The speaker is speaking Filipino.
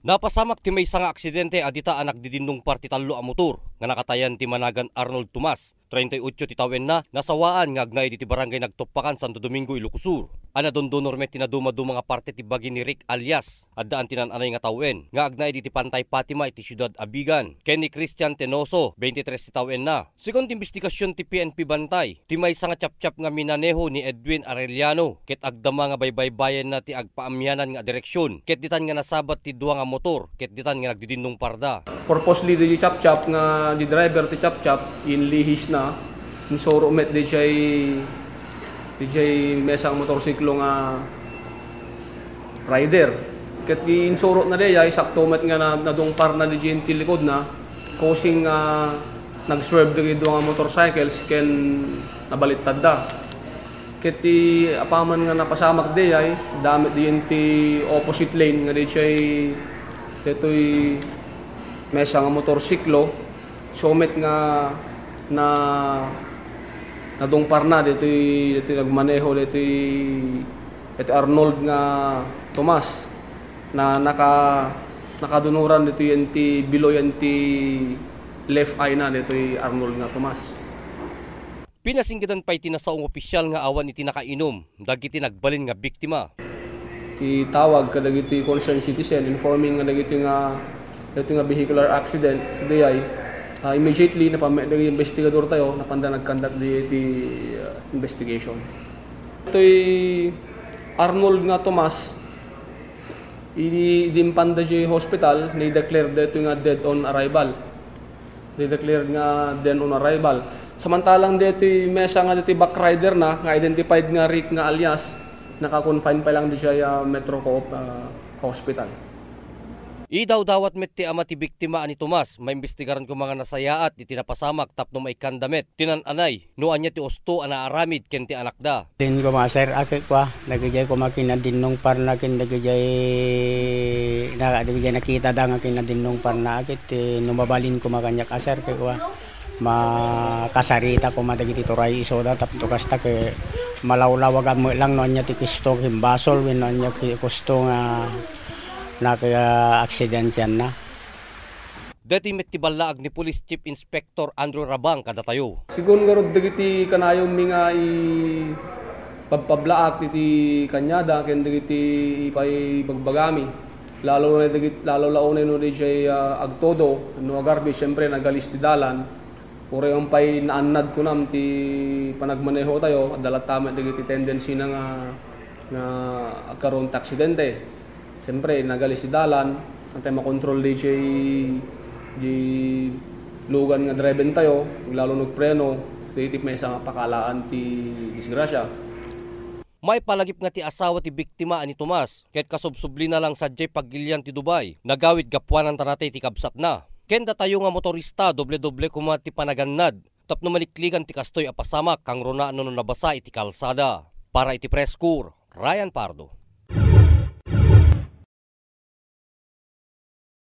Napasamak ti maysa nga aksidente adita anak didindong parti tallo a motor nga nakatayan ti Managan Arnold Tomas. 38 ti tawen na nasawaan nga agnay ti barangay Nagtoppakan, Santo Domingo, Ilocos Sur. Ana dondonor met tinaduma-duma nga parte ti bagi ni Rick alias addaan tinan-anay nga tawen nga agnay ti Pantay Fatima iti Siyudad Abigan. Kenny Christian Tenoso 23 ti tawen na. Sigon ti investigasyon ti PNP Bantay ti maysa nga chapchap nga minaneho ni Edwin Arellano ket agdama nga baybaybayan na ti agpaamyanan nga direksyon ket ditan nga nasabat ti duwa nga motor ket ditan nga nagdidindong parda. Purposely di chapchap nga di driver ti chapchap inlihis na insoro met DJ mesang motorsiklo nga rider. Ket insuro na day ay sakto met nga nadungpar na DJ ti likod na causing nag-swerve di nga motorcycles ken nabalittad da. Ket ti apaman nga napasamak day ay damit ti opposite lane nga DJ detoy mesa nga motorsiklo sumet nga na nadungpar na dito nagmaneho dito Arnold nga Tomas na nakadunuran dito yung below yung left eye na dito Arnold nga Tomas. Pinasinggitan pa'y tinasaong opisyal nga awan iti nakainom dagiti nagbalin nga biktima. Itawag ka dagiti concerned citizen informing nga dagiti nga vehicular accident sa DI. Immediately napamedagi investigador tayo napanda nag-conduct the investigation. Ito'y Arnold nga Tomas idimpanda di hospital ni-declare dito nga dead on arrival. Ni-declare nga dead on arrival. Samantalang dito mesa nga dito back rider na nga identified nga Rick nga alias naka-confine pa lang di siya Metro Coop Hospital. Idaw-dawat met ti ama ti biktima ani Tomas, maimbestigaran ko mga nasayaat iti napasamak tapno may kandamet. Tinan-anay, nuan niya ti osto ana aramid ken ti anak da. Din ko maser akit kwa, nagijay ko makinadinong parna ken nagijay nakita da nga kinadinong parna akit numabalin ko makanyak aser kay kwa. Makasarita ko madagiti turay isoda tapno kasta ke malawlawagan mo lang nuan niya ti kisto himbasol wen nuan niya ki kusto nga naka-accident yan na. Dati met ti balaag ni Police Chief Inspector Andrew Rabang kadatayo. Sigun garod dagiti kanayong mga pagpablaak ti kanyada ken dagiti ipay bagbagami. Lalo launay no DJ agtodo no agarbi syempre nagalis ti dalan. Ore ang pay naannad ko nam ti panagmaneho tayo adalat tama dagiti tendency na nga karon ta aksidente. Siyempre, nagalis si dalan, antay makontrol di lugan nga driven tayo, lalo nagpreno, titip may isang pakalaan ti disgrasya. May palagip nga ti asawa ti biktima ani Tomas, ket kasubsubli na lang sadjay paggilyan ti Dubai, nagawid gapwanan tanatay ti kabsat na. Kenda tayo nga motorista, doble-doble kuma ti panagannad, tapno malikligan ti kastoy apasamak, kang rona no nabasa iti kalsada. Para iti Press Corps, Ryan Pardo.